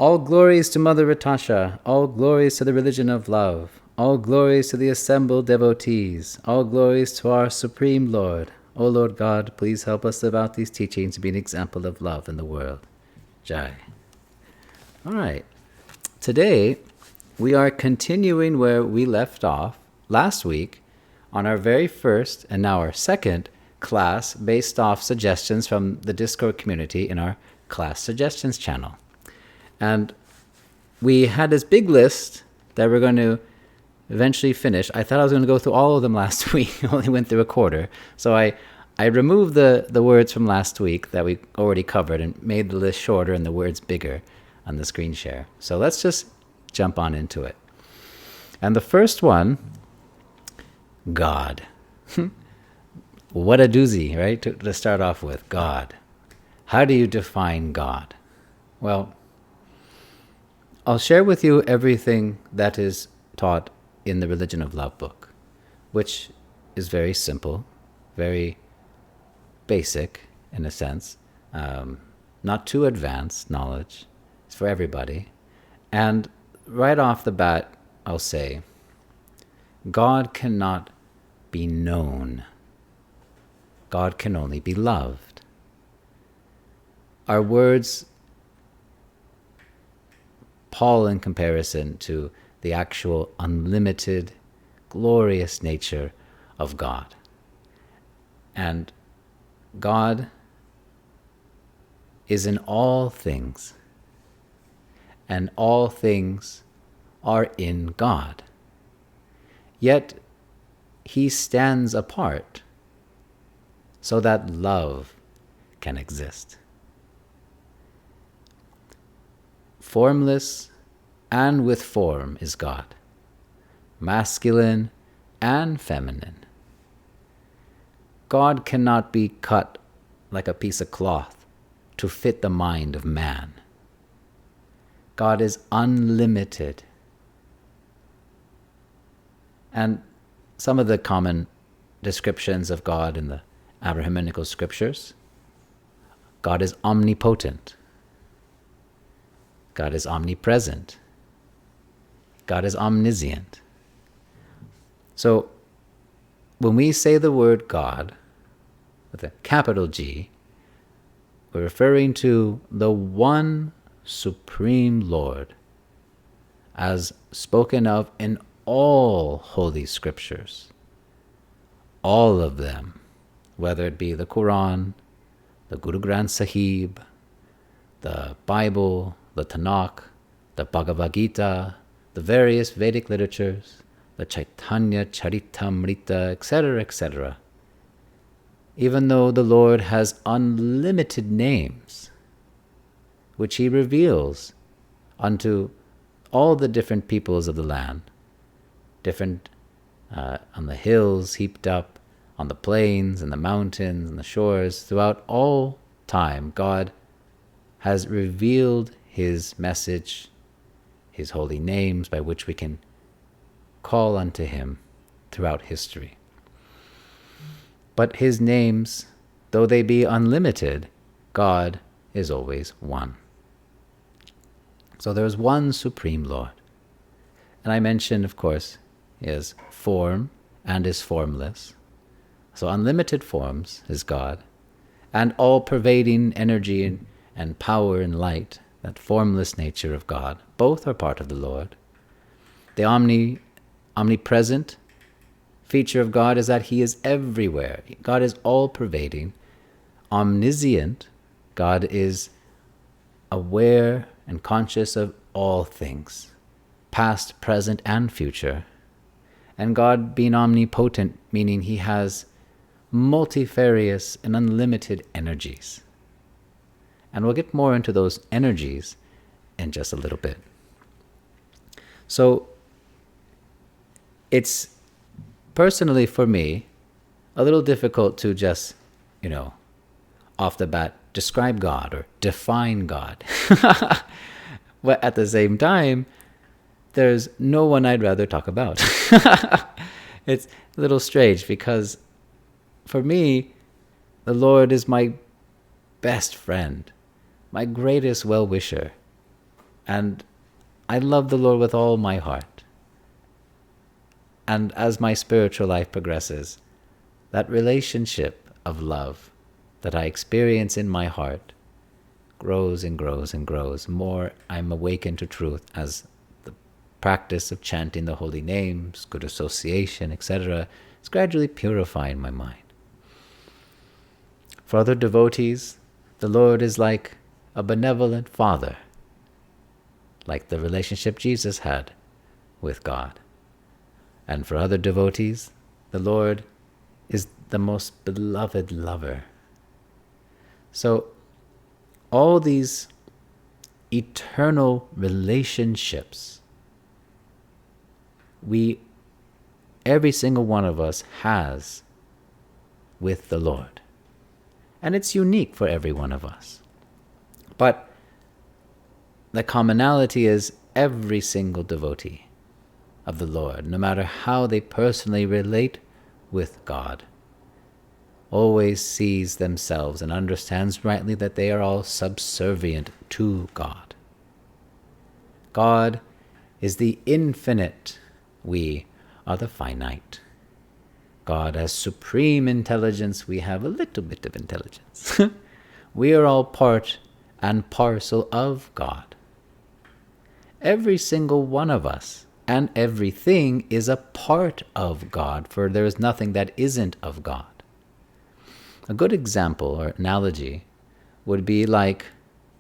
All glories to Mother Ratasha, all glories to the religion of love, all glories to the assembled devotees, all glories to our Supreme Lord. O Lord God, please help us live out these teachings to be an example of love in the world. Jai. All right. Today, we are continuing where we left off last week on our very first and now our second class based off suggestions from the Discord community in our class suggestions channel. And we had this big list that we're going to eventually finish. I thought I was going to go through all of them last week. I only went through a quarter. So I removed the words from last week that we already covered and made the list shorter and the words bigger on the screen share. So let's just jump on into it. And the first one, God. What a doozy, right? To start off with, God. How do you define God? Well, I'll share with you everything that is taught in the Religion of Love book, which is very simple, very basic in a sense, not too advanced knowledge. It's for everybody. And right off the bat, I'll say, God cannot be known. God can only be loved. Our words pall in comparison to the actual unlimited, glorious nature of God. And God is in all things, and all things are in God. Yet He stands apart so that love can exist. Formless and with form is God, masculine and feminine. God cannot be cut like a piece of cloth to fit the mind of man. God is unlimited. And some of the common descriptions of God in the Abrahamical scriptures, God is omnipotent. God is omnipresent. God is omniscient. So, when we say the word God, with a capital G, we're referring to the one Supreme Lord, as spoken of in all Holy Scriptures. All of them, whether it be the Quran, the Guru Granth Sahib, the Bible, the Tanakh, the Bhagavad Gita, the various Vedic literatures, the Chaitanya Charitamrita, etc., etc. Even though the Lord has unlimited names, which He reveals unto all the different peoples of the land, different on the hills heaped up, on the plains and the mountains and the shores, throughout all time, God has revealed His message, His holy names by which we can call unto Him throughout history. But His names, though they be unlimited, God is always one. So there is one Supreme Lord. And I mentioned, of course, He has form and is formless. So unlimited forms is God, and all-pervading energy and power and light, that formless nature of God, both are part of the Lord. The omnipresent feature of God is that He is everywhere. God is all-pervading. Omniscient, God is aware and conscious of all things, past, present, and future. And God being omnipotent, meaning He has multifarious and unlimited energies. And we'll get more into those energies in just a little bit. So it's personally for me a little difficult to just, off the bat describe God or define God. But at the same time, there's no one I'd rather talk about. It's a little strange because for me, the Lord is my best friend, my greatest well-wisher. And I love the Lord with all my heart. And as my spiritual life progresses, that relationship of love that I experience in my heart grows and grows and grows. More I'm awakened to truth as the practice of chanting the holy names, good association, etc., is gradually purifying my mind. For other devotees, the Lord is like a benevolent father, like the relationship Jesus had with God. And for other devotees, the Lord is the most beloved lover. So all these eternal relationships, every single one of us has with the Lord. And it's unique for every one of us. But the commonality is every single devotee of the Lord, no matter how they personally relate with God, always sees themselves and understands rightly that they are all subservient to God. God is the infinite. We are the finite. God has supreme intelligence. We have a little bit of intelligence. We are all part and parcel of God. Every single one of us and everything is a part of God, for there is nothing that isn't of God. A good example or analogy would be like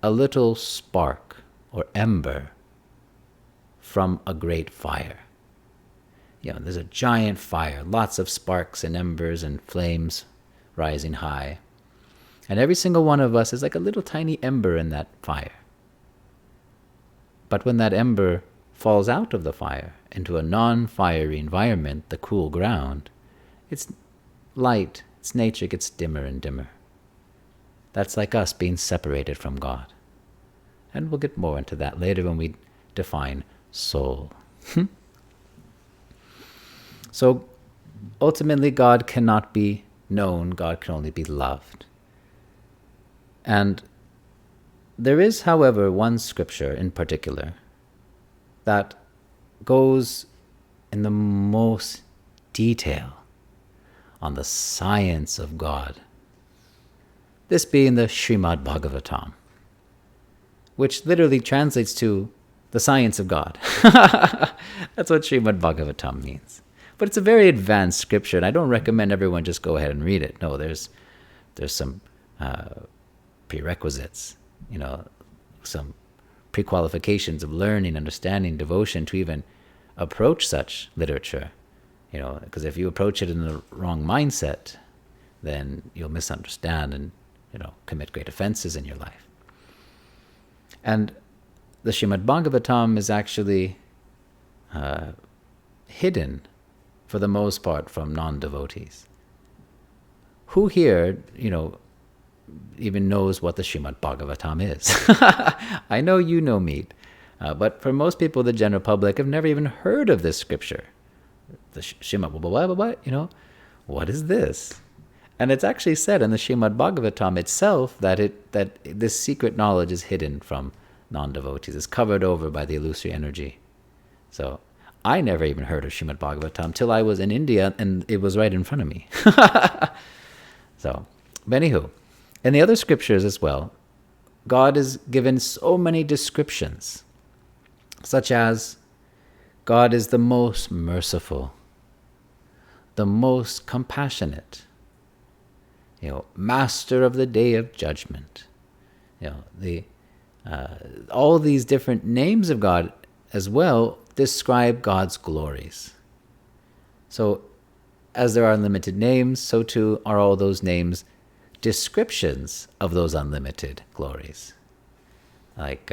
a little spark or ember from a great fire. There's a giant fire, lots of sparks and embers and flames rising high. And every single one of us is like a little tiny ember in that fire. But when that ember falls out of the fire into a non-fiery environment, the cool ground, its light, its nature gets dimmer and dimmer. That's like us being separated from God. And we'll get more into that later when we define soul. So ultimately, God cannot be known. God can only be loved. And there is, however, one scripture in particular that goes in the most detail on the science of God. This being the Srimad Bhagavatam, which literally translates to the science of God. That's what Srimad Bhagavatam means. But it's a very advanced scripture, and I don't recommend everyone just go ahead and read it. No, there's some prerequisites, some pre-qualifications of learning, understanding, devotion to even approach such literature. Because if you approach it in the wrong mindset, then you'll misunderstand and, commit great offenses in your life. And the Srimad Bhagavatam is actually hidden, for the most part, from non-devotees. Who here, even knows what the Srimad Bhagavatam is? I know you know Meet, but for most people, the general public, have never even heard of this scripture. The Srimad blah, blah, blah, what is this? And it's actually said in the Srimad Bhagavatam itself that this secret knowledge is hidden from non-devotees. It's covered over by the illusory energy. So I never even heard of Srimad Bhagavatam till I was in India and it was right in front of me. So, but anywho, in the other scriptures as well, God is given so many descriptions, such as God is the most merciful, the most compassionate, master of the day of judgment. All these different names of God as well describe God's glories. So as there are unlimited names, so too are all those names descriptions of those unlimited glories. Like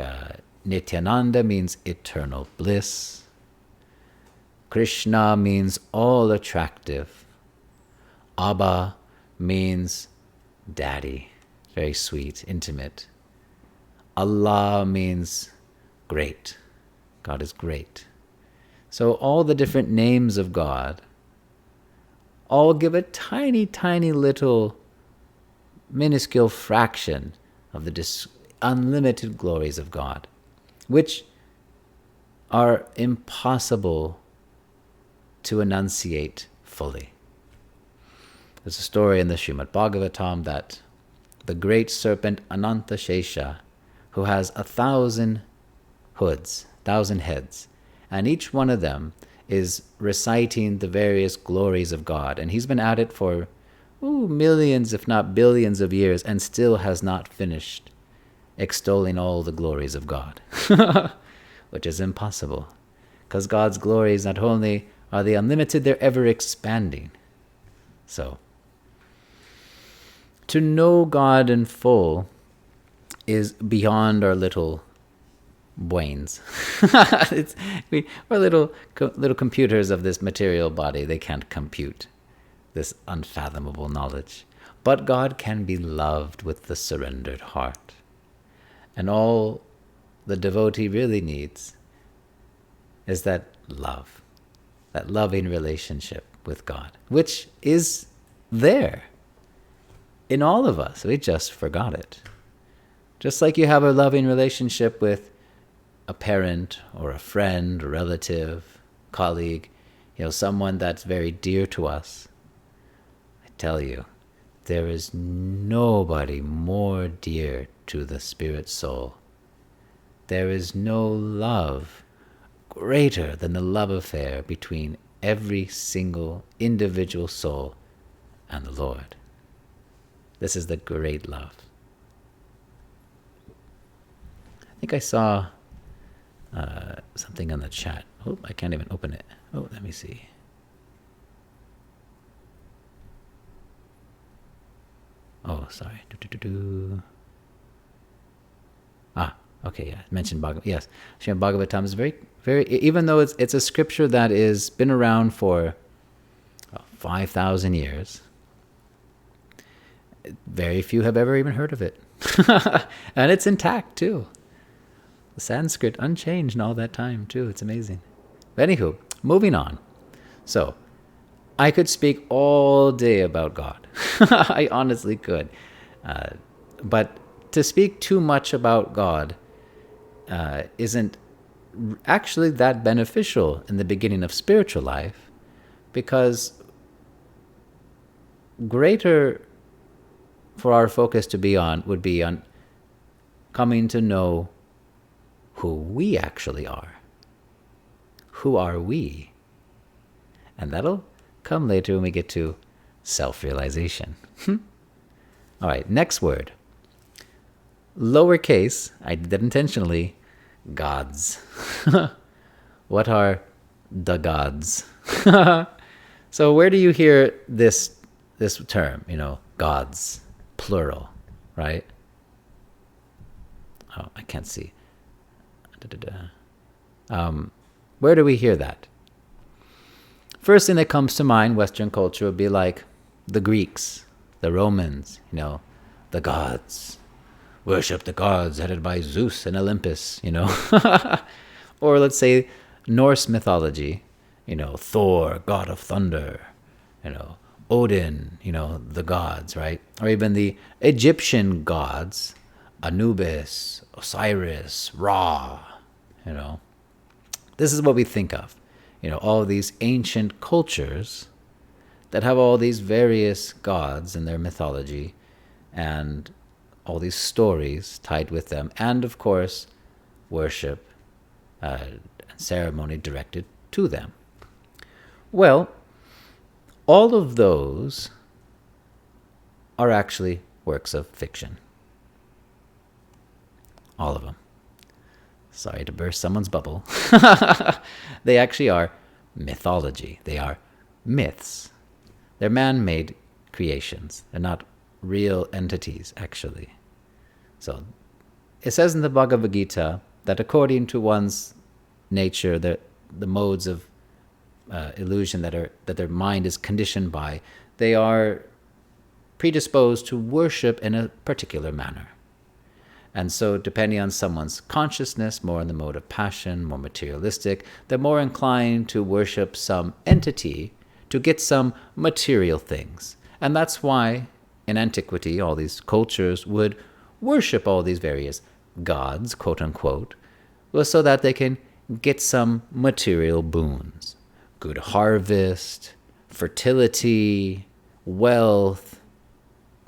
Nityananda means eternal bliss. Krishna means all attractive. Abba means daddy, very sweet, intimate. Allah means great. God is great. So all the different names of God all give a tiny, tiny little minuscule fraction of the unlimited glories of God. which are impossible to enunciate fully. There's a story in the Srimad Bhagavatam that the great serpent Anantashesha, who has 1,000 hoods, 1,000 heads, and each one of them is reciting the various glories of God. And he's been at it for millions, if not billions of years, and still has not finished extolling all the glories of God, which is impossible, because God's glories not only are they unlimited, they're ever expanding. So, to know God in full is beyond our little brains. We're little computers of this material body. They can't compute this unfathomable knowledge. But God can be loved with the surrendered heart. And all the devotee really needs is that love, that loving relationship with God, which is there in all of us. We just forgot it. Just like you have a loving relationship with a parent or a friend, a relative, colleague, someone that's very dear to us. I tell you, there is nobody more dear to the spirit soul. There is no love greater than the love affair between every single individual soul and the Lord. This is the great love. I think I saw something on the chat. Oh, I can't even open it. Oh, let me see. Oh, sorry. Okay, yeah. I mentioned Bhagavatam. Yes, Srimad Bhagavatam is very, very. Even though it's a scripture that is been around for 5,000 years, very few have ever even heard of it, and it's intact too. The Sanskrit unchanged in all that time too. It's amazing. But anywho, moving on. So, I could speak all day about God. I honestly could. But to speak too much about God isn't actually that beneficial in the beginning of spiritual life, because greater for our focus to be on would be on coming to know who we actually are. Who are we? And that'll come later when we get to self-realization. All right, next word. Lowercase, I did that intentionally, gods. What are the gods? So where do you hear this term, gods, plural, right? Oh, I can't see. Where do we hear that? First thing that comes to mind, Western culture, would be like the Greeks, the Romans, the gods. Worship the gods headed by Zeus and Olympus, Or let's say Norse mythology, Thor, god of thunder, Odin, the gods, right? Or even the Egyptian gods, Anubis, Osiris, Ra, This is what we think of, all these ancient cultures that have all these various gods in their mythology and all these stories tied with them, and of course, worship and ceremony directed to them. Well, all of those are actually works of fiction. All of them. Sorry to burst someone's bubble. They actually are mythology. They are myths. They're man-made creations. They're not real entities, actually. So, it says in the Bhagavad Gita that according to one's nature, the modes of illusion that their mind is conditioned by, they are predisposed to worship in a particular manner. And so, depending on someone's consciousness, more in the mode of passion, more materialistic, they're more inclined to worship some entity to get some material things. And that's why, in antiquity, all these cultures would worship all these various gods, quote unquote, was so that they can get some material boons. Good harvest, fertility, wealth,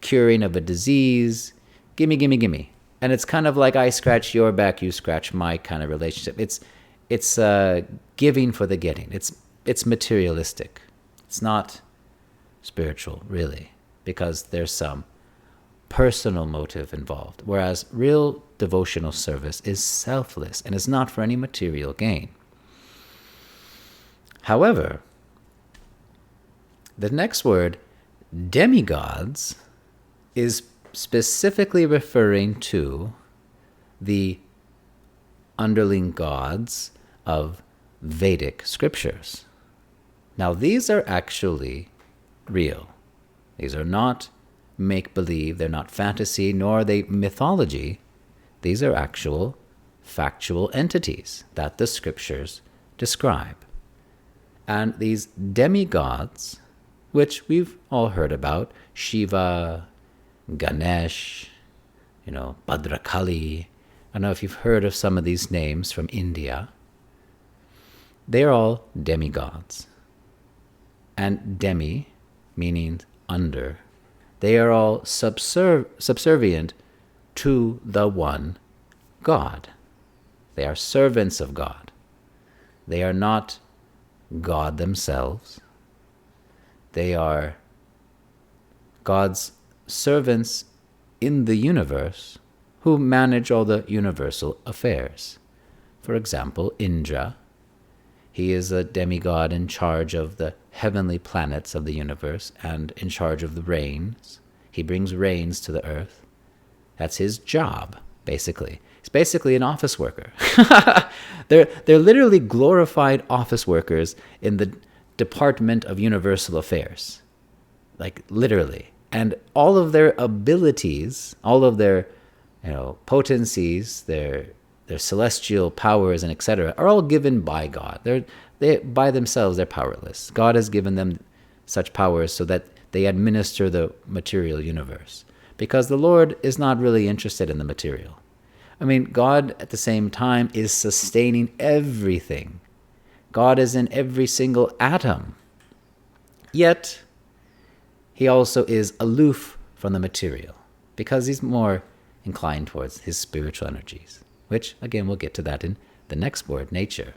curing of a disease. Gimme, gimme, gimme. And it's kind of like I scratch your back, you scratch my kind of relationship. It's giving for the getting. It's materialistic. It's not spiritual, really, because there's some personal motive involved. Whereas real devotional service is selfless and is not for any material gain. However, the next word, demigods, is specifically referring to the underling gods of Vedic scriptures. Now, these are actually real. These are not make-believe, they're not fantasy, nor are they mythology. These are actual, factual entities that the scriptures describe. And these demigods, which we've all heard about, Shiva, Ganesh, Bhadrakali. I don't know if you've heard of some of these names from India. They're all demigods. And demi, meaning under. They are all subservient to the one God. They are servants of God. They are not God themselves. They are God's servants in the universe who manage all the universal affairs. For example, Indra. He is a demigod in charge of the heavenly planets of the universe and in charge of the rains. He brings rains to the earth. That's his job, basically. He's basically an office worker. They're literally glorified office workers in the Department of Universal Affairs. Like, literally. And all of their abilities, all of their potencies, their celestial powers and etc. are all given by God. They by themselves, they're powerless. God has given them such powers so that they administer the material universe. Because the Lord is not really interested in the material. I mean, God at the same time is sustaining everything. God is in every single atom. Yet, he also is aloof from the material because he's more inclined towards his spiritual energies, which, again, we'll get to that in the next word, nature.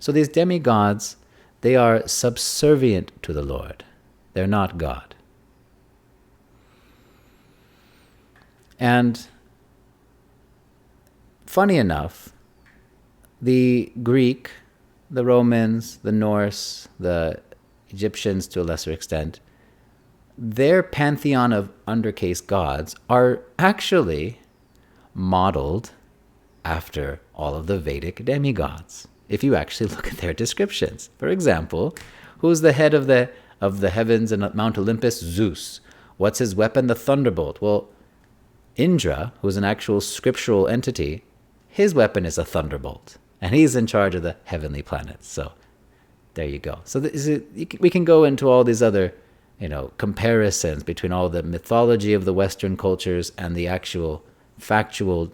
So these demigods, they are subservient to the Lord. They're not God. And funny enough, the Greek, the Romans, the Norse, the Egyptians to a lesser extent, their pantheon of undercase gods are actually modeled after all of the Vedic demigods. If you actually look at their descriptions. For example, who's the head of the heavens and Mount Olympus? Zeus. What's his weapon? The thunderbolt. Well, Indra, who's an actual scriptural entity, his weapon is a thunderbolt. And he's in charge of the heavenly planets. So there you go. So we can go into all these other comparisons between all the mythology of the Western cultures and the actual factual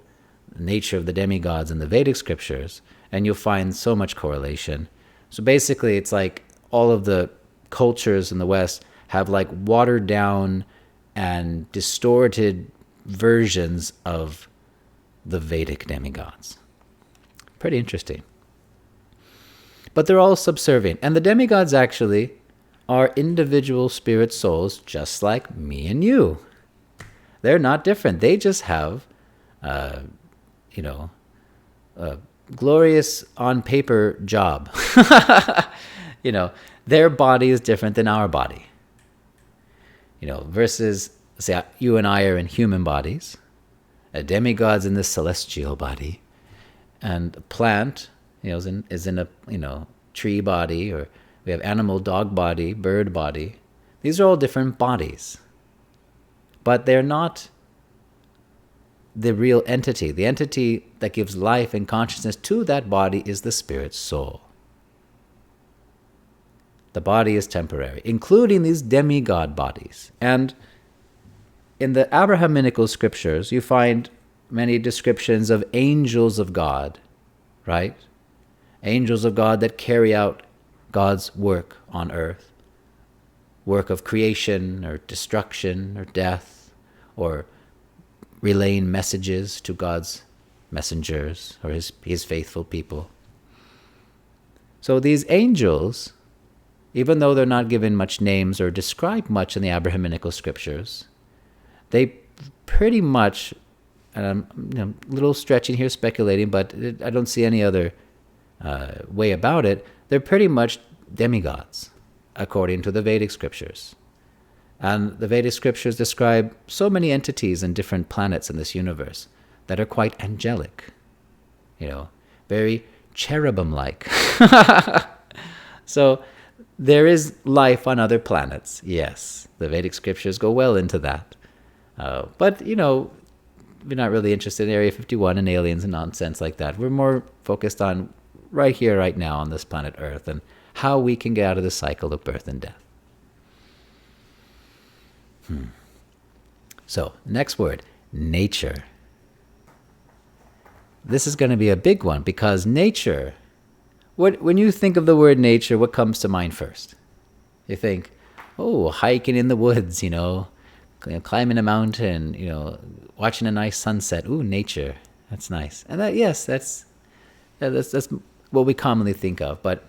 nature of the demigods in the Vedic scriptures, and you'll find so much correlation. So basically, it's like all of the cultures in the West have like watered down and distorted versions of the Vedic demigods. Pretty interesting. But they're all subservient. And the demigods actually are individual spirit souls just like me and you. They're not different. They just have, a glorious on paper job. Their body is different than our body. Versus, say, you and I are in human bodies. A demigod's in the celestial body. And a plant, is in a, tree body, or we have animal, dog body, bird body. These are all different bodies. But they're not the real entity. The entity that gives life and consciousness to that body is the spirit soul. The body is temporary, including these demigod bodies. And in the Abrahamical scriptures, you find many descriptions of angels of God right? Angels of God that carry out God's work on earth. Work of creation or destruction or death, or relaying messages to God's messengers or his faithful people. So these angels, even though they're not given much names or described much in the Abrahamical scriptures, they pretty much, and I'm a little stretching here, speculating, but I don't see any other way about it, they're pretty much demigods, according to the Vedic scriptures. And the Vedic scriptures describe so many entities and different planets in this universe that are quite angelic, very cherubim-like. So there is life on other planets, yes. The Vedic scriptures go well into that. But, we're not really interested in Area 51 and aliens and nonsense like that. We're more focused on right here, right now on this planet Earth and how we can get out of the cycle of birth and death. So, next word, nature. This is going to be a big one because nature, when you think of the word nature, what comes to mind first? You think, hiking in the woods, climbing a mountain, watching a nice sunset. Ooh, nature. That's nice. And that's what we commonly think of. But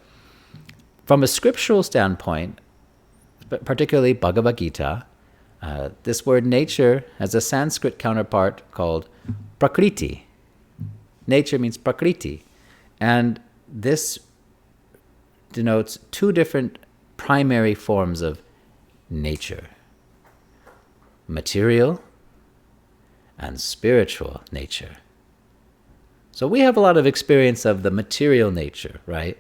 from a scriptural standpoint, particularly Bhagavad Gita, this word nature has a Sanskrit counterpart called prakriti. Nature means prakriti. And this denotes two different primary forms of nature: material and spiritual nature. So we have a lot of experience of the material nature, right?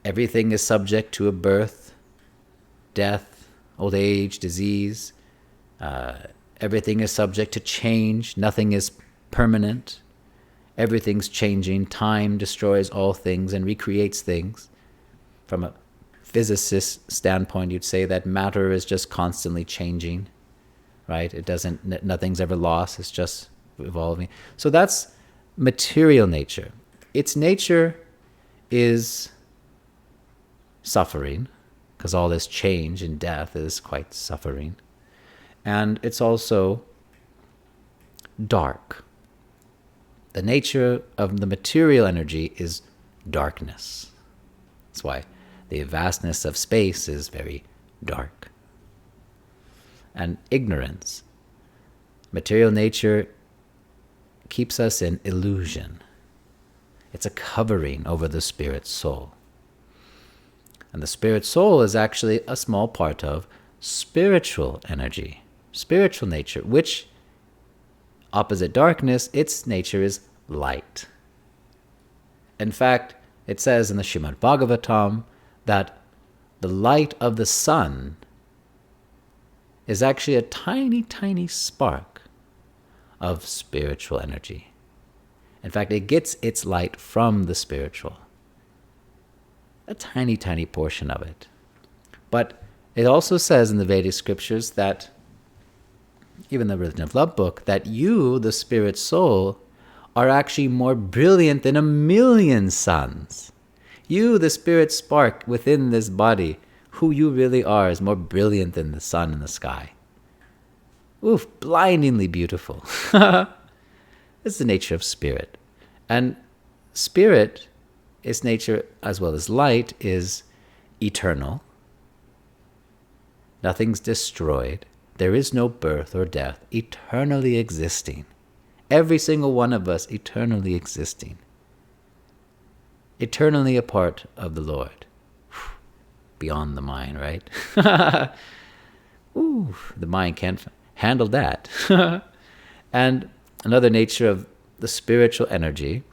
Everything is subject to a birth, death, old age, disease. Everything is subject to change. Nothing is permanent. Everything's changing. Time destroys all things and recreates things. From a physicist standpoint, you'd say that matter is just constantly changing, right? Nothing's ever lost. It's just evolving. So that's material nature. Its nature is suffering, because all this change and death is quite suffering. And it's also dark. The nature of the material energy is darkness. That's why the vastness of space is very dark. And ignorance. Material nature keeps us in illusion. It's a covering over the spirit soul. And the spirit soul is actually a small part of spiritual energy, spiritual nature, which, opposite darkness, its nature is light. In fact, it says in the Srimad Bhagavatam that the light of the sun is actually a tiny, tiny spark of spiritual energy. In fact, it gets its light from the spiritual. A tiny, tiny portion of it. But it also says in the Vedic scriptures that, even the Religion of Love book, that you, the spirit soul, are actually more brilliant than 1,000,000 suns. You, the spirit spark within this body, who you really are, is more brilliant than the sun in the sky. Oof, blindingly beautiful. This is the nature of spirit. And spirit, its nature as well as light, is eternal. Nothing's destroyed. There is no birth or death, eternally existing. Every single one of us eternally existing. Eternally a part of the Lord. Beyond the mind, right? Ooh, the mind can't handle that. And another nature of the spiritual energy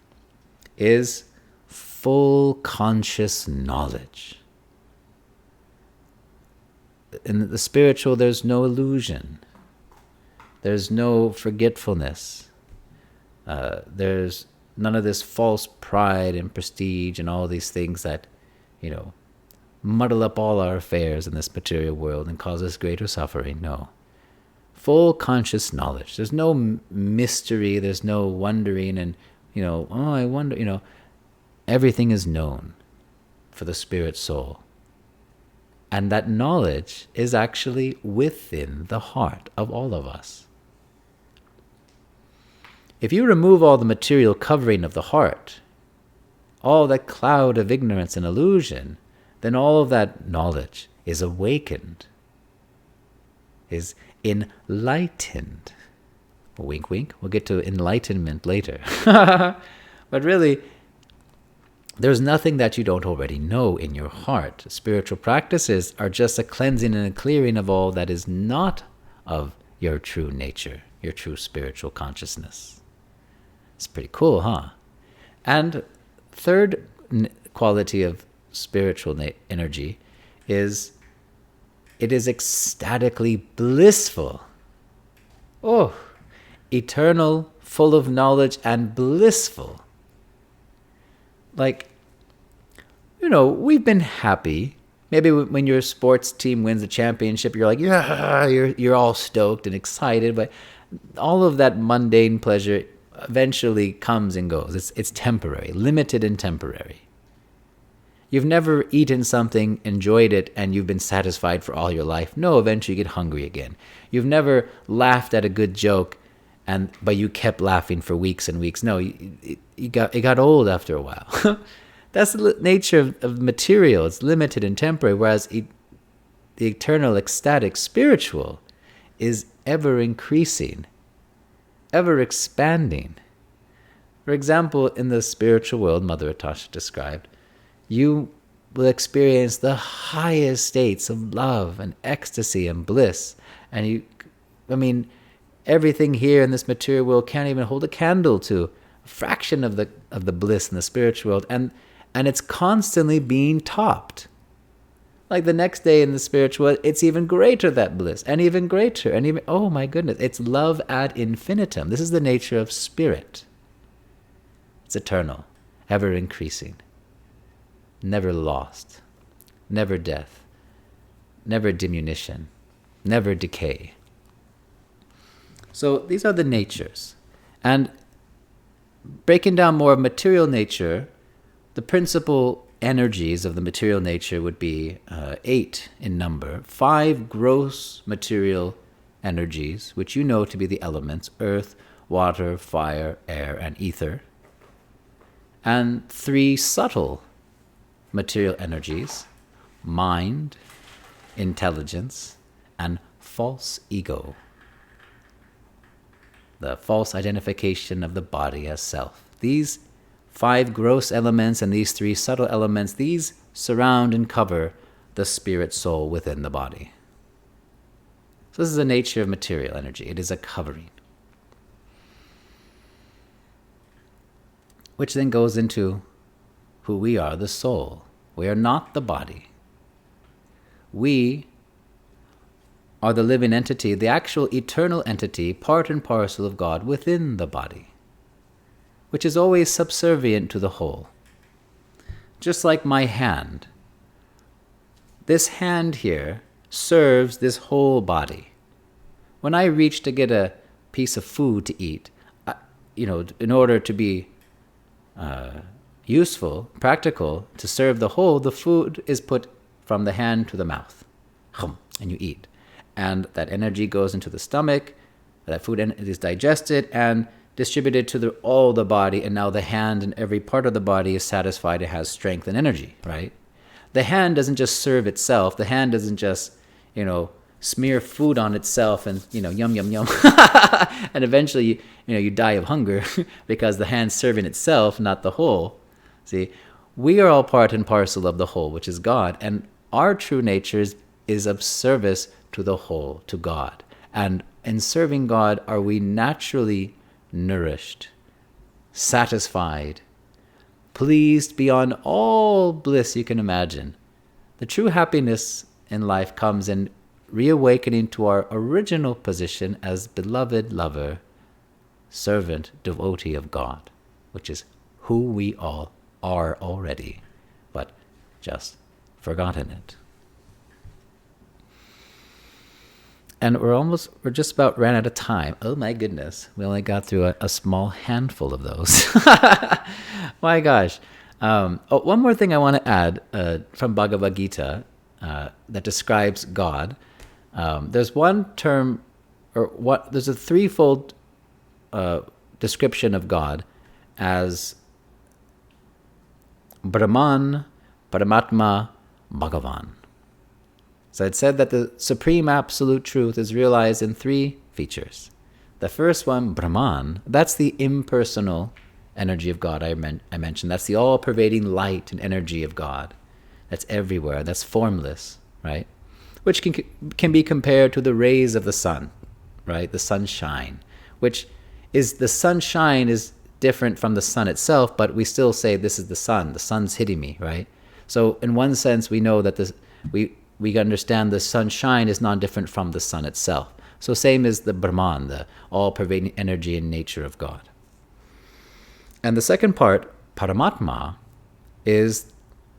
is full conscious knowledge. In the spiritual, there's no illusion. There's no forgetfulness. There's none of this false pride and prestige and all these things that, muddle up all our affairs in this material world and cause us greater suffering. No. Full conscious knowledge. There's no mystery. There's no wondering and, Oh, I wonder, everything is known for the spirit soul. And that knowledge is actually within the heart of all of us. If you remove all the material covering of the heart, all that cloud of ignorance and illusion, then all of that knowledge is awakened, is enlightened. Wink, wink. We'll get to enlightenment later. But really, there's nothing that you don't already know in your heart. Spiritual practices are just a cleansing and a clearing of all that is not of your true nature, your true spiritual consciousness. It's pretty cool, huh? And third quality of spiritual energy is it is ecstatically blissful. Oh, eternal, full of knowledge, and blissful. Like, we've been happy. Maybe when your sports team wins a championship, you're like, yeah, you're all stoked and excited. But all of that mundane pleasure eventually comes and goes. It's temporary, limited and temporary. You've never eaten something, enjoyed it, and you've been satisfied for all your life. No, eventually you get hungry again. You've never laughed at a good joke, but you kept laughing for weeks and weeks. No, it got old after a while. That's the nature of material. It's limited and temporary, whereas the eternal, ecstatic, spiritual is ever increasing, ever expanding. For example, in the spiritual world, Mother Atasha described, you will experience the highest states of love and ecstasy and bliss. And everything here in this material world can't even hold a candle to a fraction of the bliss in the spiritual world. And it's constantly being topped. Like the next day in the spiritual world, it's even greater, that bliss, and even greater, and even, oh my goodness, it's love ad infinitum. This is the nature of spirit. It's eternal, ever increasing, never lost, never death, never diminution, never decay. So these are the natures. And breaking down more of material nature, the principal energies of the material nature would be 8 in number. 5 gross material energies, which you know to be the elements: earth, water, fire, air, and ether. And 3 subtle material energies: mind, intelligence, and false ego. The false identification of the body as self. These 5 gross elements and these 3 subtle elements, these surround and cover the spirit soul within the body. So this is the nature of material energy. It is a covering. Which then goes into who we are, the soul. We are not the body. We are the living entity, the actual eternal entity, part and parcel of God within the body, which is always subservient to the whole. Just like my hand. This hand here serves this whole body. When I reach to get a piece of food to eat, in order to be useful, practical, to serve the whole, the food is put from the hand to the mouth, and you eat. And that energy goes into the stomach, that food is digested and distributed to all the body, and now the hand and every part of the body is satisfied. It has strength and energy, right? The hand doesn't just serve itself. The hand doesn't just, smear food on itself and, yum, yum, yum. And eventually, you die of hunger because the hand's serving itself, not the whole. See, we are all part and parcel of the whole, which is God. And our true nature is of service to the whole, to God. And in serving God, are we naturally nourished, satisfied, pleased beyond all bliss you can imagine. The true happiness in life comes in reawakening to our original position as beloved lover, servant, devotee of God, which is who we all are already, but just forgotten it. And we're just about ran out of time. Oh my goodness. We only got through a small handful of those. My gosh. One more thing I want to add from Bhagavad Gita that describes God. There's one term, there's a threefold description of God as Brahman, Paramatma, Bhagavan. So it said that the supreme absolute truth is realized in three features. The first one, Brahman, that's the impersonal energy of God I mentioned. That's the all-pervading light and energy of God. That's everywhere. That's formless, right? Which can be compared to the rays of the sun, right? The sunshine, which is, the sunshine is different from the sun itself, but we still say this is the sun. The sun's hitting me, right? So in one sense, we know that we understand the sunshine is non-different from the sun itself. So same as the Brahman, the all-pervading energy and nature of God. And the second part, Paramatma, is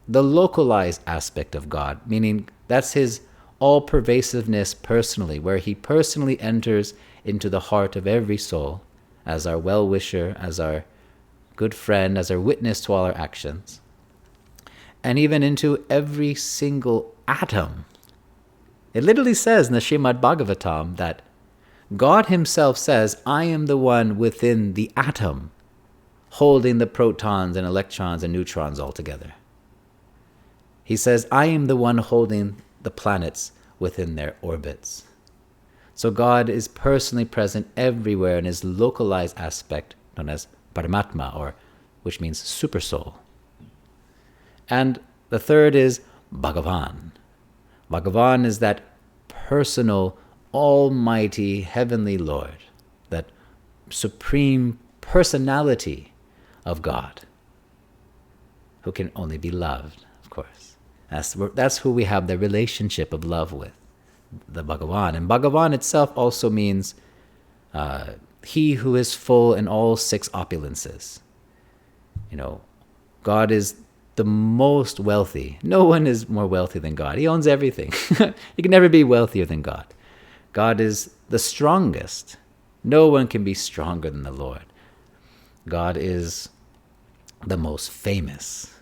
the localized aspect of God, meaning that's his all-pervasiveness personally, where he personally enters into the heart of every soul as our well-wisher, as our good friend, as our witness to all our actions, and even into every single atom. It literally says in the Srimad Bhagavatam that God himself says, I am the one within the atom, holding the protons and electrons and neutrons all together. He says, I am the one holding the planets within their orbits. So God is personally present everywhere in his localized aspect, known as Paramatma, which means supersoul. And the third is Bhagavan. Bhagavan is that personal, almighty, heavenly Lord, that supreme personality of God, who can only be loved, of course. That's who we have the relationship of love with, the Bhagavan. And Bhagavan itself also means he who is full in all six opulences. God is the most wealthy. No one is more wealthy than God. He owns everything. You can never be wealthier than God. God is the strongest. No one can be stronger than the Lord. God is the most famous.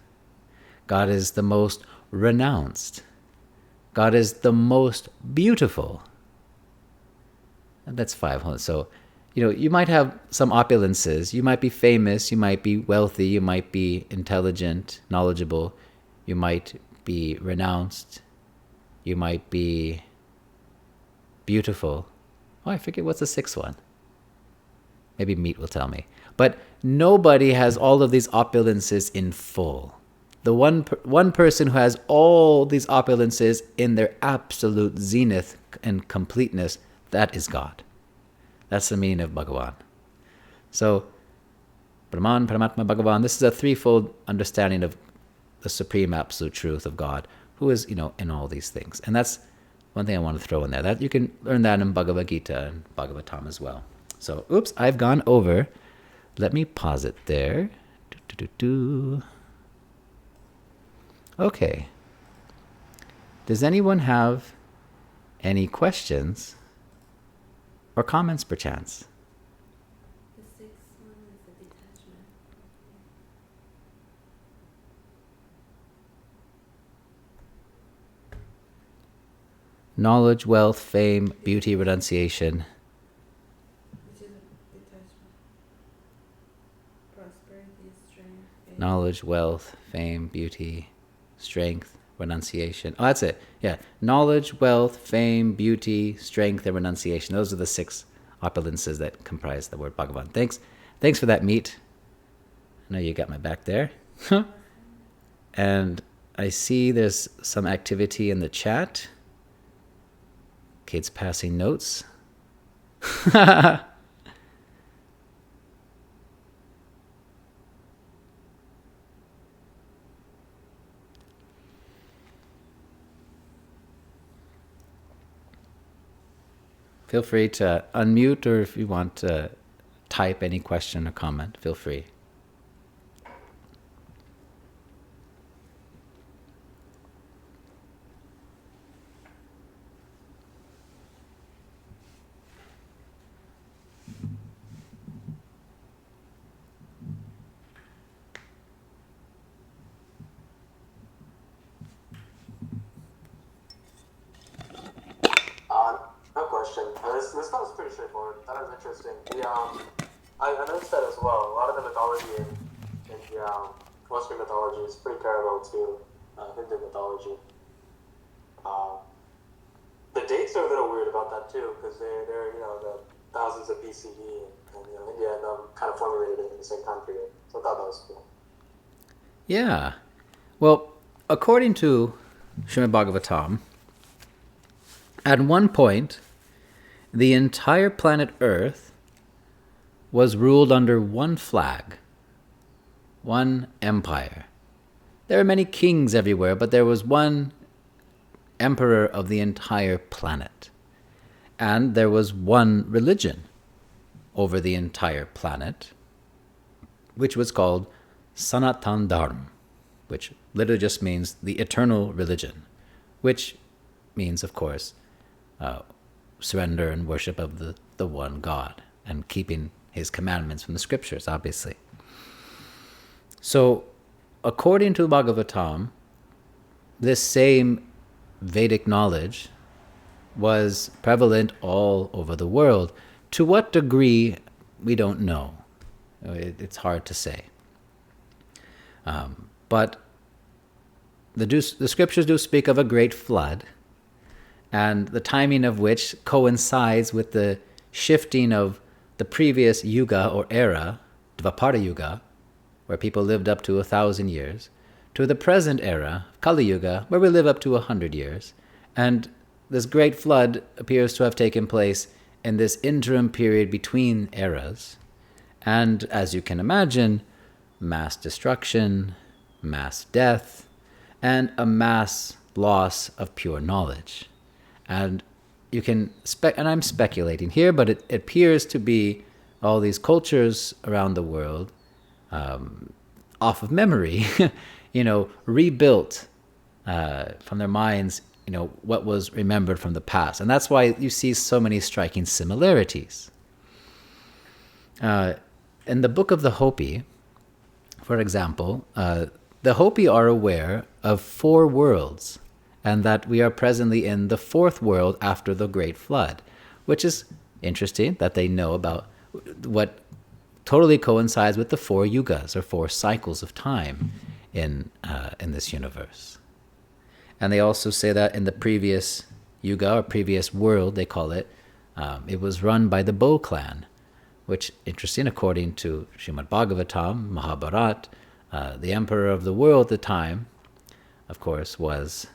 God is the most renounced. God is the most beautiful. And that's five. So, you might have some opulences. You might be famous. You might be wealthy. You might be intelligent, knowledgeable. You might be renounced. You might be beautiful. Oh, I forget what's the sixth one. Maybe Meat will tell me. But nobody has all of these opulences in full. The one person who has all these opulences in their absolute zenith and completeness, that is God. That's the meaning of Bhagavan. So, Brahman, Paramatma, Bhagavan, this is a threefold understanding of the supreme absolute truth of God, who is, in all these things. And that's one thing I want to throw in there. That you can learn that in Bhagavad Gita and Bhagavatam as well. So, oops, I've gone over. Let me pause it there. Okay. Does anyone have any questions or comments, perchance? The sixth one is the detachment. Knowledge, wealth, fame, beauty, renunciation. Which is a detachment. Prosperity, strength, fame. Knowledge, wealth, fame, beauty, strength, renunciation. Oh, that's it. Yeah. Knowledge, wealth, fame, beauty, strength, and renunciation. Those are the six opulences that comprise the word Bhagavan. Thanks for that, Meat. I know you got my back there. And I see there's some activity in the chat. Kate's passing notes. Feel free to unmute, or if you want to type any question or comment, feel free. question. This one was pretty straightforward. That was interesting. I noticed that as well. A lot of the mythology in the Western mythology is pretty parallel to Hindu mythology. The dates are a little weird about that too, because they're the thousands of BCE, and India and them kind of formulated it in the same time period. So I thought that was cool. Yeah. Well, according to Srimad Bhagavatam, at one point, the entire planet Earth was ruled under one flag, one empire. There are many kings everywhere, but there was one emperor of the entire planet. And there was one religion over the entire planet, which was called Sanatan Dharma, which literally just means the eternal religion, which means, of course, surrender and worship of the one God and keeping his commandments from the scriptures, obviously. So, according to Bhagavatam, this same Vedic knowledge was prevalent all over the world. To what degree, we don't know. It's hard to say. But the scriptures do speak of a great flood, and the timing of which coincides with the shifting of the previous yuga or era, Dvapara Yuga, where people lived up to 1,000 years, to the present era, Kali Yuga, where we live up to 100 years. And this great flood appears to have taken place in this interim period between eras. And as you can imagine, mass destruction, mass death, and a mass loss of pure knowledge. And you can and I'm speculating here, but it appears to be all these cultures around the world, off of memory, rebuilt from their minds, what was remembered from the past. And that's why you see so many striking similarities. In the book of the Hopi, for example, the Hopi are aware of 4 worlds, and that we are presently in the 4th world after the Great Flood, which is interesting that they know about what totally coincides with the 4 yugas, or 4 cycles of time in this universe. And they also say that in the previous yuga, or previous world, they call it, it was run by the Bo clan, which, interesting, according to Srimad Bhagavatam, Mahabharat, the emperor of the world at the time, of course, was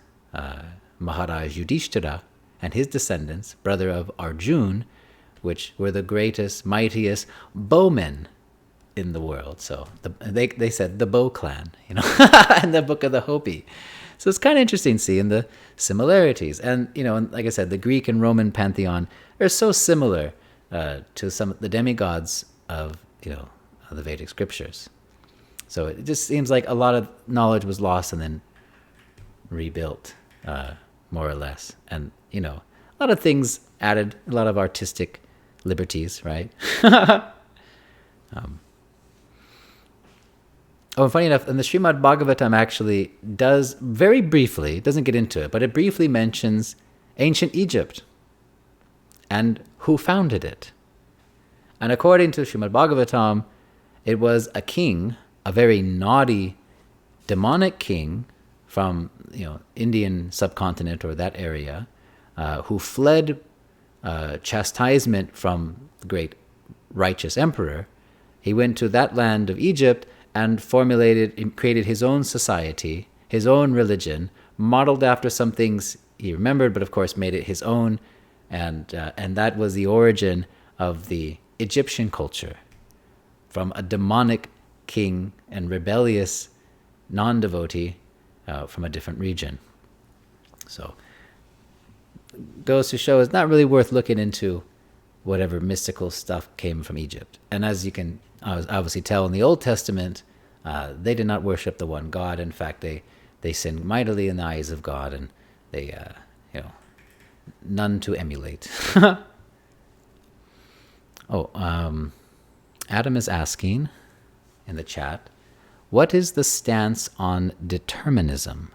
Maharaj Yudhishthira and his descendants, brother of Arjun, which were the greatest, mightiest bowmen in the world. So they said the Bo clan, in the book of the Hopi. So it's kind of interesting seeing the similarities. And, and like I said, the Greek and Roman pantheon are so similar to some of the demigods of, of the Vedic scriptures. So it just seems like a lot of knowledge was lost and then rebuilt, more or less. And, a lot of things added, a lot of artistic liberties, right? And funny enough, and the Srimad Bhagavatam actually does, very briefly, doesn't get into it, but it briefly mentions ancient Egypt and who founded it. And according to Srimad Bhagavatam, it was a king, a very naughty, demonic king from Indian subcontinent or that area, who fled chastisement from the great righteous emperor. He went to that land of Egypt and created his own society, his own religion, modeled after some things he remembered, but of course made it his own, and that was the origin of the Egyptian culture, from a demonic king and rebellious non-devotee from a different region. So, goes to show it's not really worth looking into whatever mystical stuff came from Egypt. And as you can obviously tell in the Old Testament, they did not worship the one God. In fact, they sinned mightily in the eyes of God, and they, none to emulate. Adam is asking in the chat, what is the stance on determinism?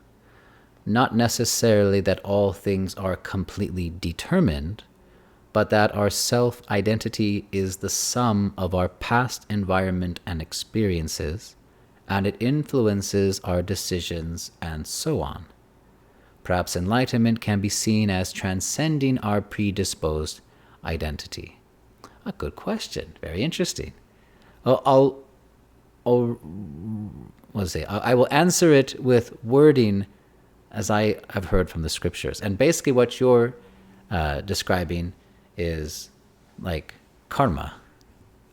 Not necessarily that all things are completely determined, but that our self-identity is the sum of our past environment and experiences, and it influences our decisions and so on. Perhaps enlightenment can be seen as transcending our predisposed identity. A good question. Very interesting. I will answer it with wording as I have heard from the scriptures. And basically what you're describing is like karma,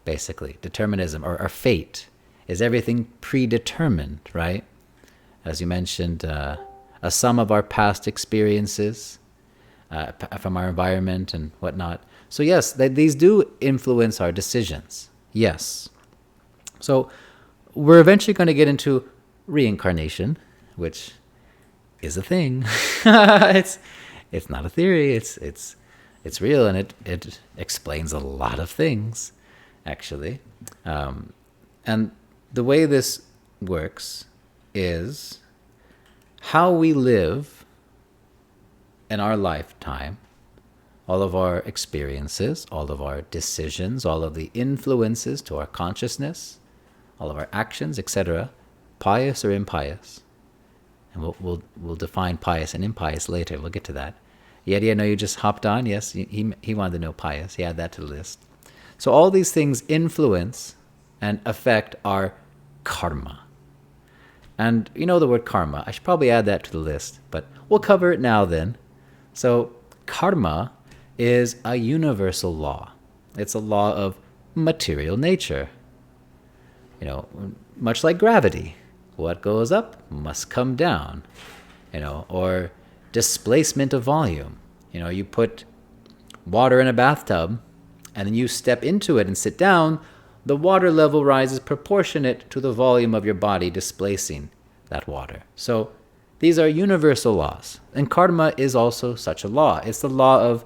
basically. Determinism or fate. Is everything predetermined, right? As you mentioned, a sum of our past experiences from our environment and whatnot. So yes, these do influence our decisions. Yes. So we're eventually going to get into reincarnation, which is a thing. It's not a theory. It's real, and it explains a lot of things, actually. And the way this works is how we live in our lifetime, all of our experiences, all of our decisions, all of the influences to our consciousness, all of our actions, etc., pious or impious. And we'll define pious and impious later. We'll get to that. Yeti, I know you just hopped on. Yes, he wanted to know pious. He added that to the list. So all these things influence and affect our karma. And you know the word karma. I should probably add that to the list, but we'll cover it now then. So karma is a universal law. It's a law of material nature. You know, much like gravity. What goes up must come down. You know, or displacement of volume. You know, you put water in a bathtub and then you step into it and sit down, the water level rises proportionate to the volume of your body displacing that water. So these are universal laws. And karma is also such a law. It's the law of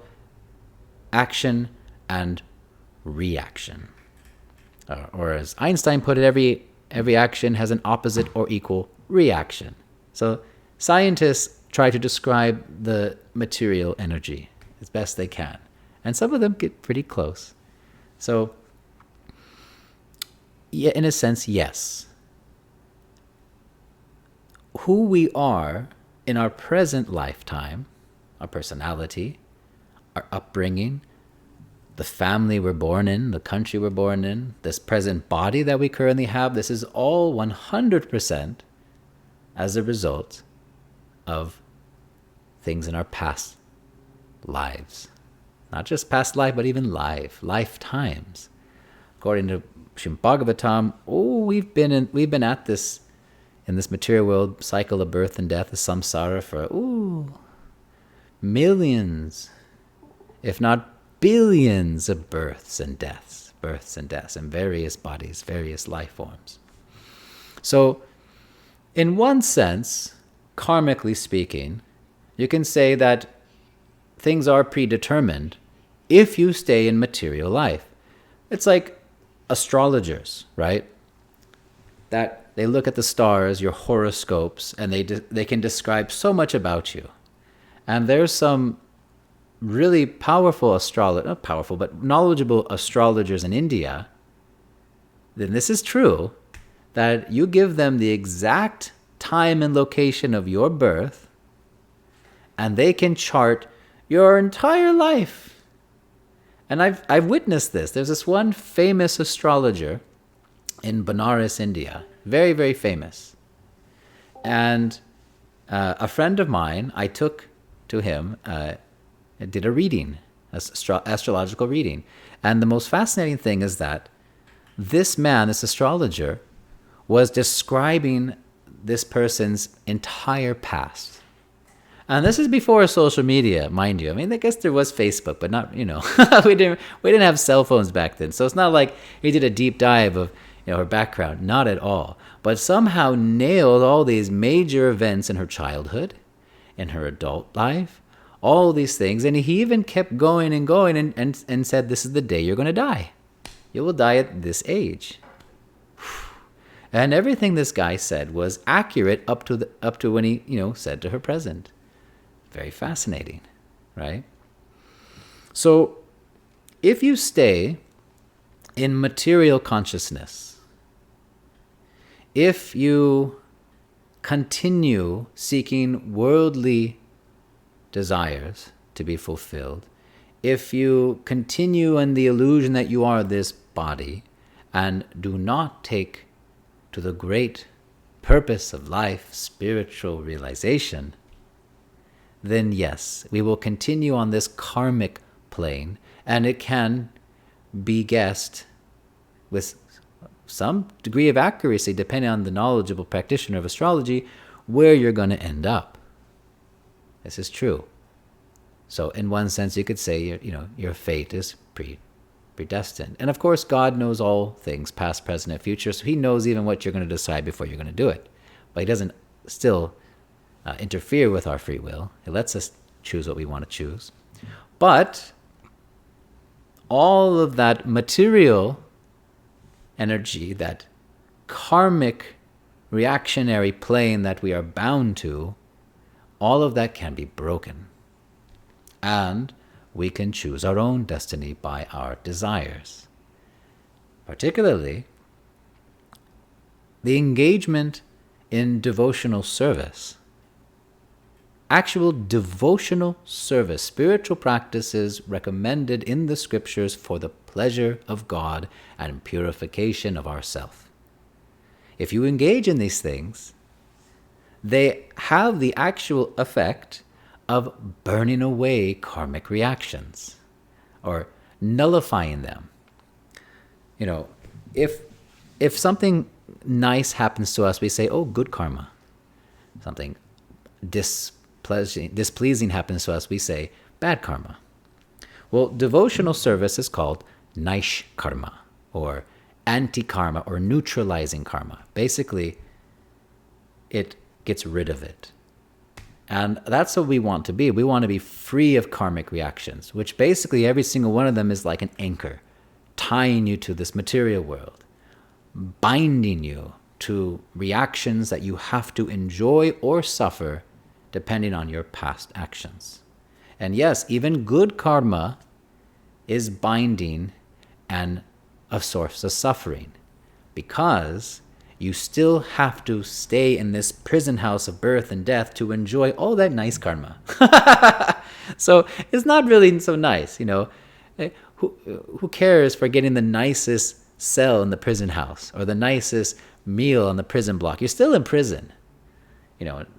action and reaction. Or as Einstein put it, every action has an opposite or equal reaction. So scientists try to describe the material energy as best they can. And some of them get pretty close. So, yeah, in a sense, yes. Who we are in our present lifetime, our personality, our upbringing, the family we're born in, the country we're born in, this present body that we currently have, this is all 100% as a result of things in our past lives. Not just past life, but even lifetimes. According to Srimad Bhagavatam, we've been at this in this material world cycle of birth and death, the samsara, for millions, if not billions of births and deaths in various bodies, various life forms. So, in one sense, karmically speaking, you can say that things are predetermined if you stay in material life. It's like astrologers, right? That they look at the stars, your horoscopes, and they can describe so much about you. And there's some really powerful not powerful, but knowledgeable astrologers in India. Then this is true, that you give them the exact time and location of your birth, and they can chart your entire life. And I've witnessed this. There's this one famous astrologer in Benares, India. Very, very famous. And a friend of mine, I took to him, did a reading, astrological reading. And the most fascinating thing is that this man, this astrologer, was describing this person's entire past. And this is before social media, mind you. I mean, I guess there was Facebook, but not, we didn't have cell phones back then. So it's not like he did a deep dive of, her background. Not at all. But somehow nailed all these major events in her childhood, in her adult life, all these things. And he even kept going and going and said, this is the day you're going to die. You will die at this age. And everything this guy said was accurate up to when he, said to her present. Very fascinating, right? So if you stay in material consciousness, if you continue seeking worldly desires to be fulfilled, if you continue in the illusion that you are this body and do not take to the great purpose of life, spiritual realization, then yes, we will continue on this karmic plane, and it can be guessed with some degree of accuracy, depending on the knowledgeable practitioner of astrology, where you're going to end up. This is true. So in one sense, you could say your fate is predestined. And of course, God knows all things, past, present, and future, so he knows even what you're going to decide before you're going to do it. But he doesn't still interfere with our free will. He lets us choose what we want to choose. But all of that material energy, that karmic reactionary plane that we are bound to, all of that can be broken. And we can choose our own destiny by our desires. Particularly, the engagement in devotional service. Actual devotional service, spiritual practices recommended in the scriptures for the pleasure of God and purification of ourself. If you engage in these things, they have the actual effect of burning away karmic reactions or nullifying them. If something nice happens to us, we say, oh, good karma. Something displeasing happens to us, we say, bad karma. Well, devotional service is called naish karma, or anti-karma, or neutralizing karma. Basically, it gets rid of it. And that's what we want to be. We want to be free of karmic reactions, which basically every single one of them is like an anchor, tying you to this material world, binding you to reactions that you have to enjoy or suffer depending on your past actions. And yes, even good karma is binding and a source of suffering, because you still have to stay in this prison house of birth and death to enjoy all that nice karma. So it's not really so nice, Who cares for getting the nicest cell in the prison house or the nicest meal on the prison block? You're still in prison.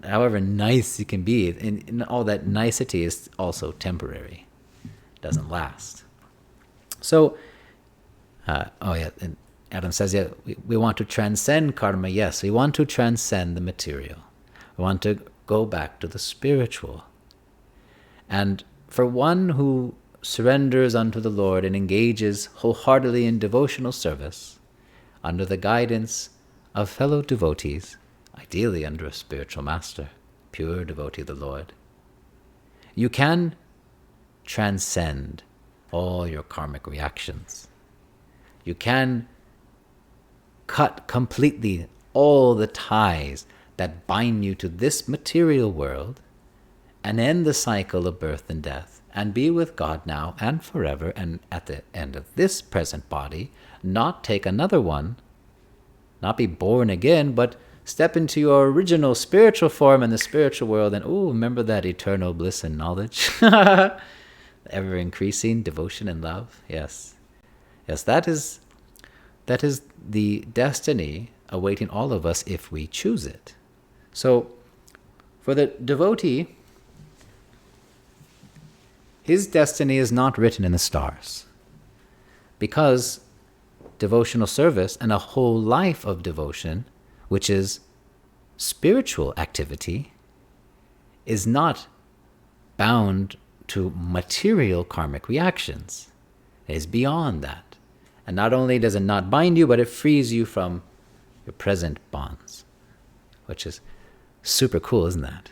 However nice you can be, and all that nicety is also temporary. It doesn't last. So, and Adam says, we want to transcend karma. Yes, we want to transcend the material. We want to go back to the spiritual. And for one who surrenders unto the Lord and engages wholeheartedly in devotional service, under the guidance of fellow devotees, ideally under a spiritual master, pure devotee of the Lord, you can transcend all your karmic reactions. You can cut completely all the ties that bind you to this material world and end the cycle of birth and death, and be with God now and forever, and at the end of this present body, not take another one, not be born again, but step into your original spiritual form in the spiritual world, and remember that eternal bliss and knowledge, ever-increasing devotion and love. Yes, that is the destiny awaiting all of us if we choose it. So, for the devotee, his destiny is not written in the stars, because devotional service and a whole life of devotion, which is spiritual activity, is not bound to material karmic reactions. It is beyond that. And not only does it not bind you, but it frees you from your present bonds, which is super cool, isn't that?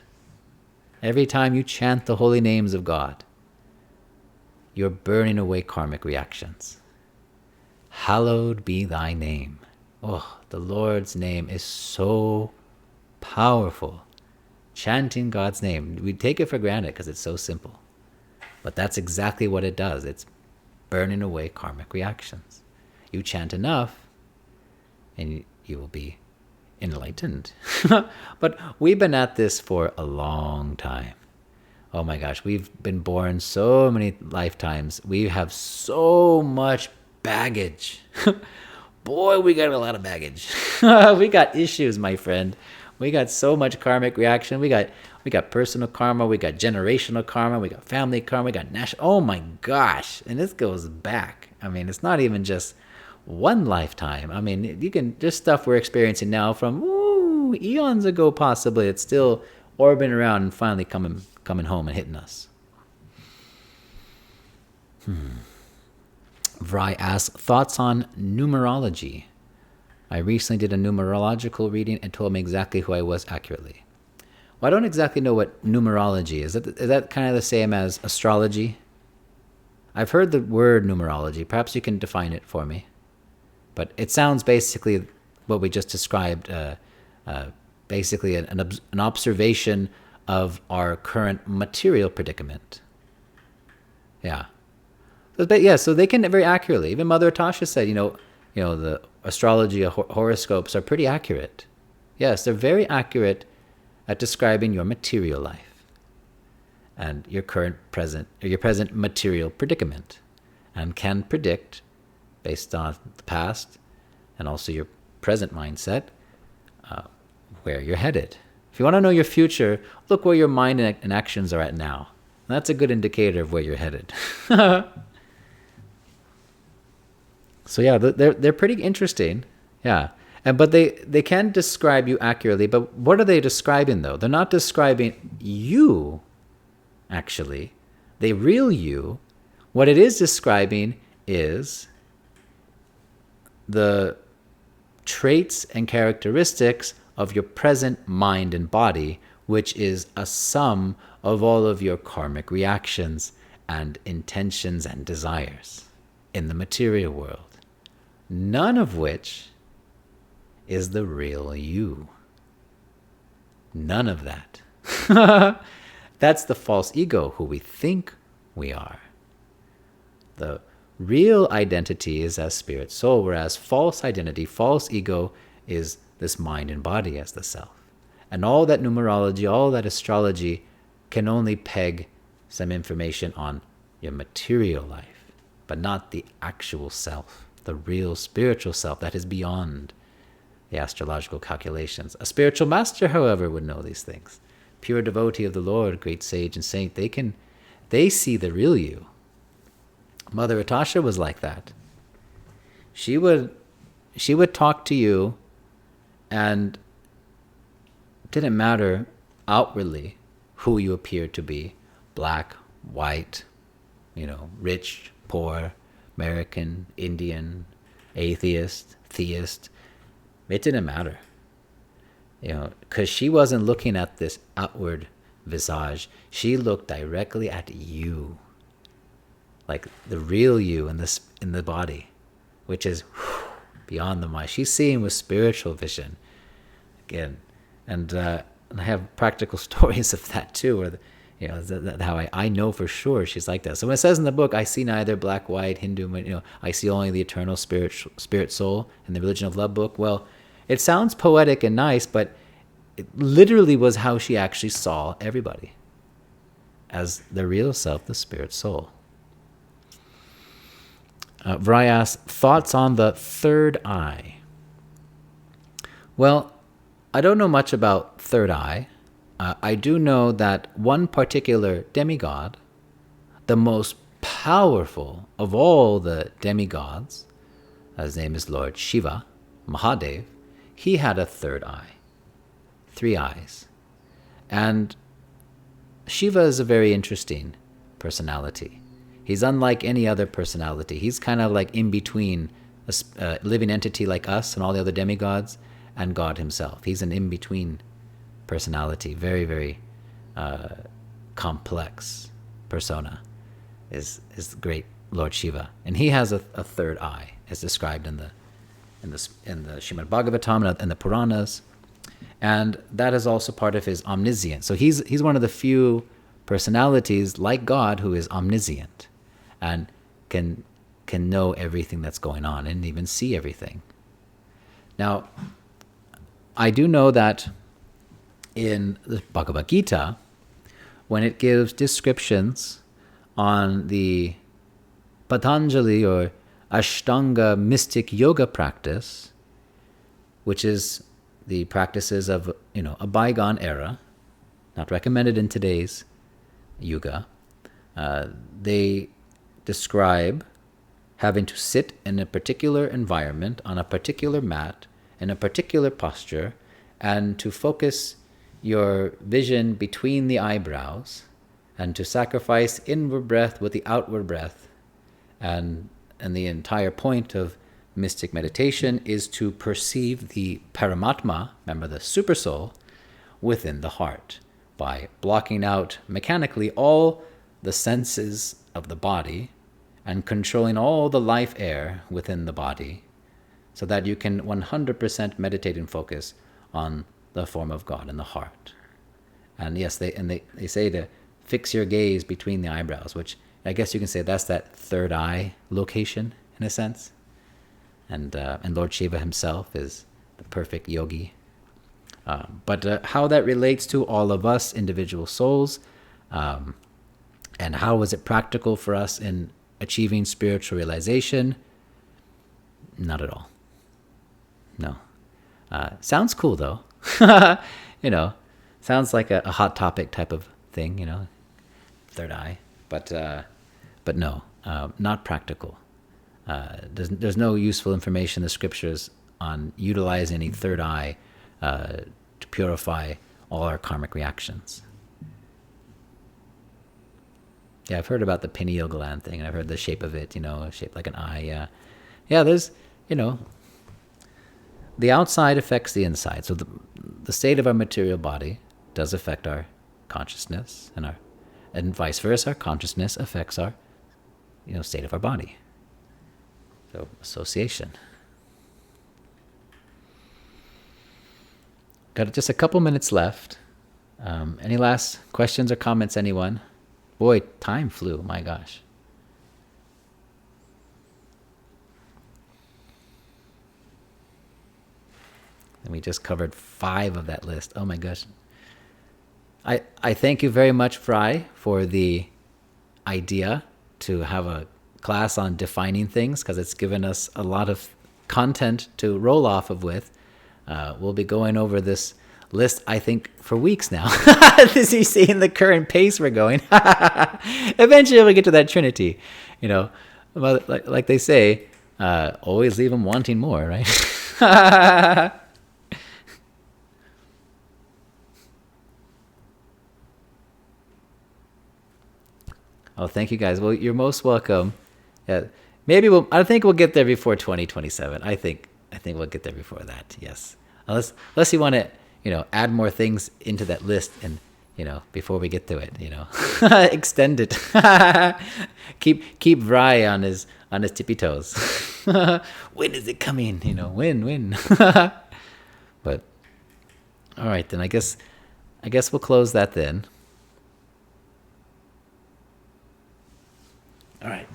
Every time you chant the holy names of God, you're burning away karmic reactions. Hallowed be thy name. Oh, the Lord's name is so powerful. Chanting God's name, we take it for granted because it's so simple. But that's exactly what it does. It's burning away karmic reactions. You chant enough, and you will be enlightened. But we've been at this for a long time. Oh my gosh, we've been born so many lifetimes. We have so much baggage. Boy, we got a lot of baggage. We got issues, my friend. We got so much karmic reaction. We got personal karma. We got generational karma. We got family karma. We got national. Oh my gosh. And this goes back. I mean, it's not even just one lifetime. I mean, you can just stuff we're experiencing now from eons ago, possibly. It's still orbiting around and finally coming home and hitting us. Vry asks, thoughts on numerology. I recently did a numerological reading and told me exactly who I was accurately. Well, I don't exactly know what numerology is. Is that kind of the same as astrology? I've heard the word numerology. Perhaps you can define it for me. But it sounds basically what we just described, basically an observation of our current material predicament. Yeah. So they can very accurately. Even Mother Tasha said, the astrology horoscopes are pretty accurate. Yes, they're very accurate at describing your material life and your present material predicament, and can predict, based on the past and also your present mindset, where you're headed. If you want to know your future, look where your mind and actions are at now. That's a good indicator of where you're headed. So yeah, they're pretty interesting. Yeah. But they can describe you accurately. But what are they describing, though? They're not describing you, actually. The real you. What it is describing is the traits and characteristics of your present mind and body, which is a sum of all of your karmic reactions and intentions and desires in the material world. None of which is the real you. None of that. That's the false ego, who we think we are. The real identity is as spirit soul, whereas false identity, false ego, is this mind and body as the self. And all that numerology, all that astrology can only peg some information on your material life, but not the actual self, the real spiritual self that is beyond the astrological calculations. A spiritual master, however, would know these things. Pure devotee of the Lord, great sage and saint, they see the real you. Mother Atasha was like that. She would talk to you, and it didn't matter outwardly who you appeared to be, black, white, rich, poor, American, Indian, atheist, theist. It didn't matter. Because she wasn't looking at this outward visage. She looked directly at you, like the real you in the body, which is beyond the mind. She's seeing with spiritual vision again, and I have practical stories of that too, where how I know for sure she's like that. So when it says in the book, I see neither black, white, Hindu, I see only the eternal spirit soul in the Religion of Love book. Well, it sounds poetic and nice, but it literally was how she actually saw everybody, as the real self, the spirit soul. Vry thoughts on the third eye. Well, I don't know much about third eye. I do know that one particular demigod, the most powerful of all the demigods, his name is Lord Shiva, Mahadev, he had a third eye, 3 eyes. And Shiva is a very interesting personality. He's unlike any other personality. He's kind of like in between a living entity like us and all the other demigods and God himself. He's an in-between personality, very, very complex persona is the great Lord Shiva. And he has a third eye, as described in the Srimad Bhagavatam and the Puranas. And that is also part of his omniscience. So he's one of the few personalities like God who is omniscient and can can know everything that's going on and even see everything. Now, I do know that in the Bhagavad Gita, when it gives descriptions on the Patanjali or Ashtanga mystic yoga practice, which is the practices of a bygone era, not recommended in today's yuga, they describe having to sit in a particular environment, on a particular mat, in a particular posture, and to focus your vision between the eyebrows, and to sacrifice inward breath with the outward breath. And the entire point of mystic meditation is to perceive the Paramatma, remember the Supersoul, within the heart, by blocking out mechanically all the senses of the body and controlling all the life air within the body, so that you can 100% meditate and focus on the form of God in the heart. And yes, they say to fix your gaze between the eyebrows, which I guess you can say that's that third eye location in a sense. And Lord Shiva himself is the perfect yogi. But how that relates to all of us individual souls, and how is it practical for us in achieving spiritual realization? Not at all. No. Sounds cool though. Sounds like a hot topic type of thing, third eye. But no, not practical. There's no useful information in the scriptures on utilizing any third eye to purify all our karmic reactions. Yeah, I've heard about the pineal gland thing, and I've heard the shape of it, shaped like an eye. Yeah, there's, the outside affects the inside. So the state of our material body does affect our consciousness, and vice versa. Our consciousness affects our, state of our body. So association. Got just a couple minutes left. Any last questions or comments, anyone? Boy, time flew, my gosh. And we just covered 5 of that list. Oh my gosh. I thank you very much, Fry, for the idea to have a class on defining things, because it's given us a lot of content to roll off of with. We'll be going over this list, I think, for weeks now. This is seeing the current pace we're going. Eventually we'll get to that Trinity. Like they say, always leave them wanting more, right? Oh, thank you guys. Well, you're most welcome. Yeah, maybe I think we'll get there before 2027. I think we'll get there before that. Yes, unless you want to, add more things into that list, and before we get to it, extend it. keep Vry on his tippy toes. When is it coming? When? But all right, then I guess we'll close that then. All right.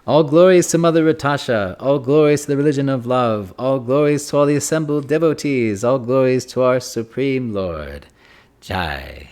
All glories to Mother Ratasha. All glories to the religion of love. All glories to all the assembled devotees. All glories to our Supreme Lord. Jai.